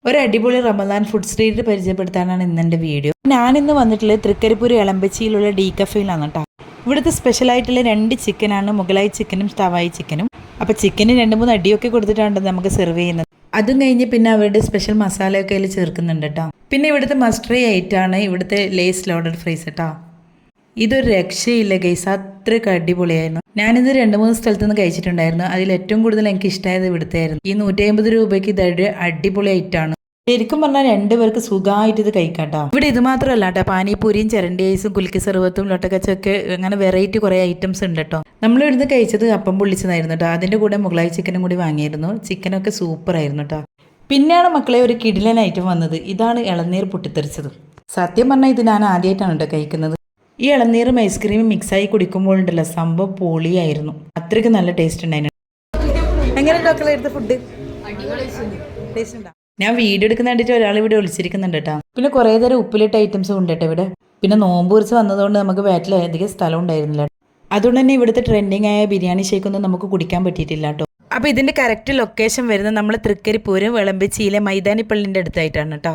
ഒരു അടിപൊളി Ramadan food street പരിചയപ്പെടുത്താനാണ് ഇന്നെൻ്റെ വീഡിയോ. ഞാനിന്ന് വന്നിട്ടുള്ളത് തൃക്കരിപ്പൂർ എളമ്പച്ചിയിലുള്ള ഡി കഫയിലാണ് കേട്ടോ. ഇവിടുത്തെ സ്പെഷ്യലായിട്ടുള്ള 2 ചിക്കനാണ്, മുഗലായി ചിക്കനും തവായി ചിക്കനും. അപ്പോൾ ചിക്കന് 2-3 അടിയൊക്കെ കൊടുത്തിട്ടാണ് നമുക്ക് സെർവ് ചെയ്യുന്നത്. അതും കഴിഞ്ഞ് പിന്നെ അവരുടെ സ്പെഷ്യൽ മസാലയൊക്കെ അതിൽ ചേർക്കുന്നുണ്ട് കേട്ടോ. പിന്നെ ഇവിടുത്തെ മസ്റ്ററി ഐറ്റാണ് ഇവിടുത്തെ ലേസ് ലോഡഡ് ഫ്രൈസ് കേട്ടോ. ഇതൊരു രക്ഷയില്ല ഗൈസ്, അത്രയ്ക്ക് അടിപൊളിയായിരുന്നു. ഞാനിത് 2-3 സ്ഥലത്ത് നിന്ന് കഴിച്ചിട്ടുണ്ടായിരുന്നു. അതിൽ ഏറ്റവും കൂടുതൽ എനിക്ക് ഇഷ്ടമായത് ഇവിടുത്തെ ആയിരുന്നു. ഈ 150 രൂപയ്ക്ക് ഇതൊരു അടിപൊളി ഐറ്റാണ്. ശരിക്കും പറഞ്ഞാൽ 2 പേർക്ക് സുഖമായിട്ട് ഇത് കഴിക്കാട്ടോ. ഇവിടെ ഇത് മാത്രമല്ല കേട്ടോ, പാനിപ്പൂരിയും ചിരണ്ടി ഐസും കുലുക്കി സർവത്തും ലൊട്ടക്കച്ചൊക്കെ അങ്ങനെ വെറൈറ്റി കുറേ ഐറ്റംസ് ഉണ്ട് കേട്ടോ. നമ്മൾ ഇവിടുന്ന് കഴിച്ചത് അപ്പം പൊള്ളിച്ചതായിരുന്നു കേട്ടോ. അതിൻ്റെ കൂടെ മുഗളായി ചിക്കനും കൂടി വാങ്ങിയിരുന്നു. ചിക്കനൊക്കെ സൂപ്പർ ആയിരുന്നു കേട്ടോ. പിന്നെയാണ് മക്കളെ ഒരു കിടിലൻ ഐറ്റം വന്നത്. ഇതാണ് ഇളനീർ പൊട്ടിത്തെറിച്ചത്. സത്യം പറഞ്ഞാൽ ഇത് ഞാൻ ആദ്യമായിട്ടാണ് കേട്ടോ കഴിക്കുന്നത്. ഈ ഇളനീറും ഐസ്ക്രീമും മിക്സായി കുടിക്കുമ്പോഴുണ്ടല്ലോ സംഭവം പൊളിയായിരുന്നു. അത്രയ്ക്ക് നല്ല ടേസ്റ്റ് ഉണ്ടായിരുന്നു. എങ്ങനെ മക്കളെ ഫുഡ് ടേസ്റ്റ് ഉണ്ടാ? ഞാൻ വീഡിയോ എടുക്കുന്ന കണ്ടിട്ട് ഒരാൾ ഇവിടെ വിളിച്ചിരിക്കുന്നുണ്ട് കേട്ടോ. പിന്നെ കുറേ തരം ഉപ്പിലിട്ട ഐറ്റംസും ഉണ്ട് കേട്ടോ ഇവിടെ. പിന്നെ നോമ്പ് കുറിച്ച് വന്നതുകൊണ്ട് നമുക്ക് ബാറ്റിൽ അധികം സ്ഥലം ഉണ്ടായിരുന്നില്ല. അതുകൊണ്ട് തന്നെ ഇവിടുത്തെ ട്രെൻഡിങ് ആയ ബിരിയാണി ഷേക്കൊന്നും നമുക്ക് കുടിക്കാൻ പറ്റിയിട്ടില്ല കേട്ടോ. അപ്പോൾ ഇതിൻ്റെ കറക്റ്റ് ലൊക്കേഷൻ വരുന്നത് നമ്മൾ തൃക്കരിപ്പൂര് എളമ്പച്ചിയിലെ മൈതാനിപ്പള്ളിൻ്റെ അടുത്തായിട്ടാണ് കേട്ടോ.